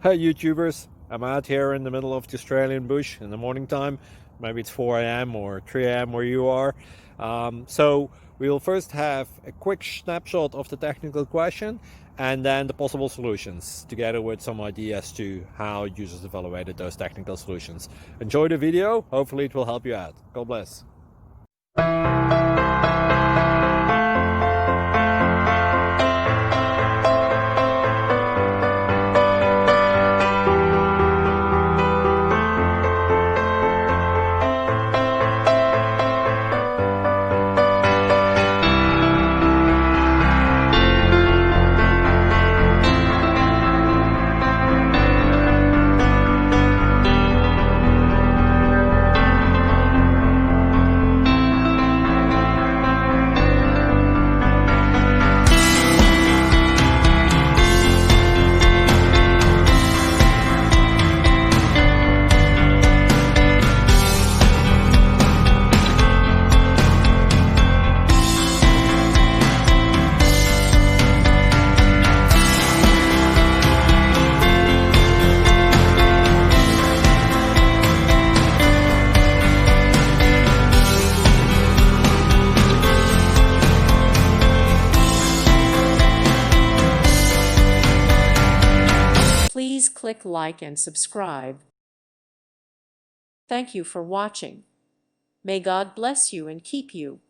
Hi YouTubers, I'm out here in the middle of the Australian bush in the morning time. Maybe it's 4 a.m. or 3 a.m. where you are. So we'll first have a quick snapshot of the technical question and then the possible solutions, together with some ideas to how users evaluated those technical solutions. Enjoy the video, hopefully it will help you out. God bless. Please click like and subscribe. Thank you for watching. May God bless you and keep you.